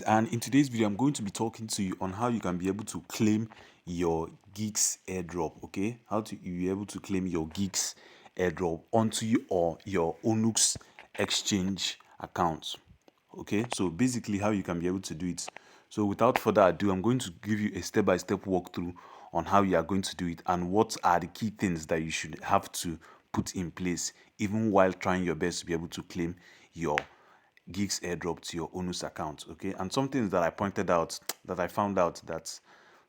And in today's video, I'm going to be talking to you on how you can be able to claim your Geeks Airdrop. Okay, how to you be able to claim your Geeks Airdrop onto your ONUX exchange account. Okay, so basically how you can be able to do it. So without further ado, I'm going to give you a step-by-step walkthrough on how you are going to do it and what are the key things that you should have to put in place even while trying your best to be able to claim your Geeks airdrop to your Onus account. Okay, and some things that I pointed out that I found out that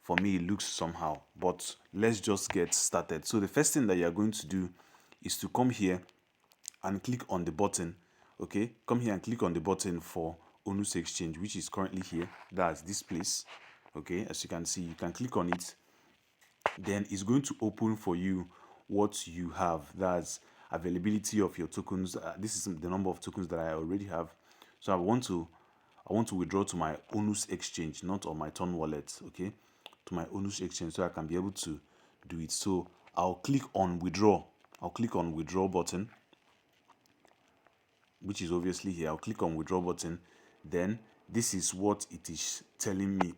for me it looks somehow, but let's just get started. So the first thing that you're going to do is to come here and click on the button. Okay, come here and click on the button for Onus exchange, which is currently here. That's this place. Okay, as you can see, you can click on it, then it's going to open for you what you have. That's availability of your tokens. This is the number of tokens that I already have. So I want to withdraw to my Onus exchange, not on my Ton wallet. Okay, to my Onus exchange, so I can be able to do it. So I'll click on withdraw. I'll click on withdraw button, which is obviously here. I'll click on withdraw button. Then this is what it is telling me.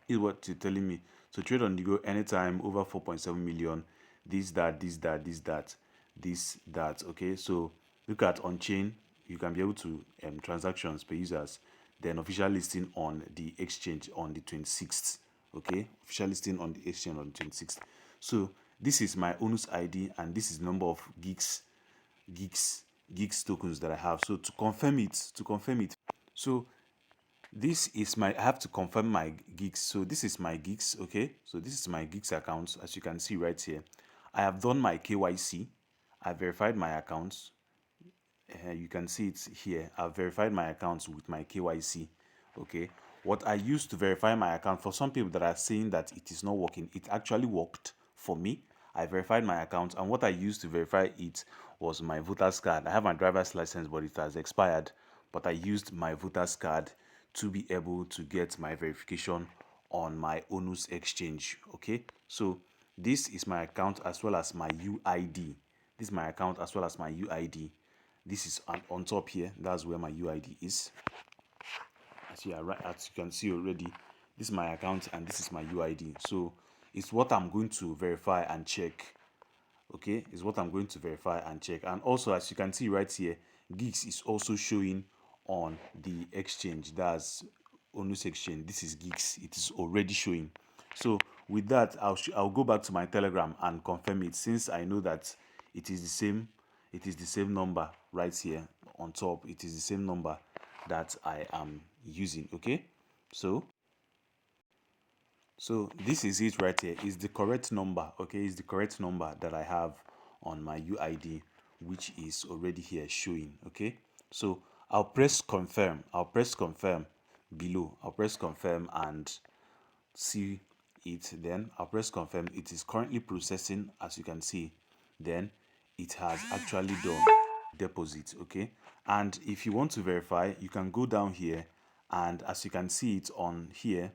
Is what you're telling me. So trade on the go anytime over 4.7 million. This, that, this, that, this, that, this, that. Okay, so look at on chain. You can be able to transactions per users. Then official listing on the exchange on the 26th. Okay, official listing on the exchange on the 26th. So this is my Onus ID and this is the number of geeks tokens that I have. So to confirm it, so this is my, I have to confirm my Geeks. So this is my Geeks. Okay, so this is my Geeks account. As you can see right here, I have done my KYC. I verified my accounts. You can see it here. I've verified my accounts with my KYC. Okay, what I used to verify my account, for some people that are saying that it is not working, it actually worked for me. I verified my account, and what I used to verify it was my voter's card. I have my driver's license, but it has expired. But I used my voter's card to be able to get my verification on my Onus exchange. Okay, so this is my account as well as my UID. This is my account as well as my UID. This is on top here. That's where my UID is. As you can see already, this is my account and this is my UID. So it's what I'm going to verify and check. Okay, is what I'm going to verify and check. And also, as you can see right here, Geeks is also showing on the exchange. That's Onus exchange. This is Geeks. It is already showing. So with that, I'll go back to my Telegram and confirm it, since I know that it is the same. It is the same number right here on top. It is the same number that I am using. Okay, so this is it right here. Is the correct number. Okay, is the correct number that I have on my UID, which is already here showing. Okay, so I'll press confirm. I'll press confirm below. I'll press confirm and see it. Then I'll press confirm. It is currently processing, as you can see. Then it has actually done deposit. Okay, and if you want to verify, you can go down here, and as you can see it on here,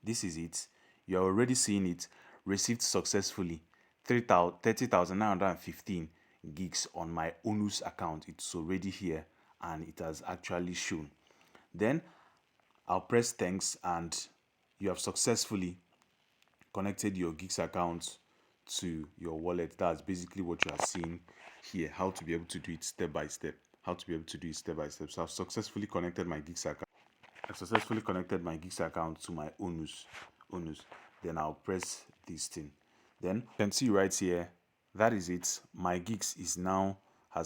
this is it. You're already seeing it. Received successfully 30,915 gigs on my Onus account. It's already here and it has actually shown. Then I'll press thanks, and you have successfully connected your Geeks account to your wallet. That's basically what you are seeing here. How to be able to do it step by step. How to be able to do it step by step. So I've successfully connected my Geeks account. I've successfully connected my Geeks account to my Onus. Then I'll press this thing. Then you can see right here, that is it. My Geeks has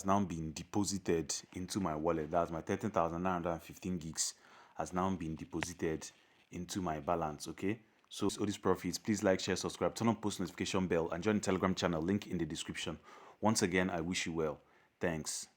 now been deposited into my wallet. That's my 13,915 gigs has now been deposited into my balance. Okay, so all these profits, please like, share, subscribe, turn on post notification bell, and join the Telegram channel, link in the description. Once again, I wish you well. Thanks.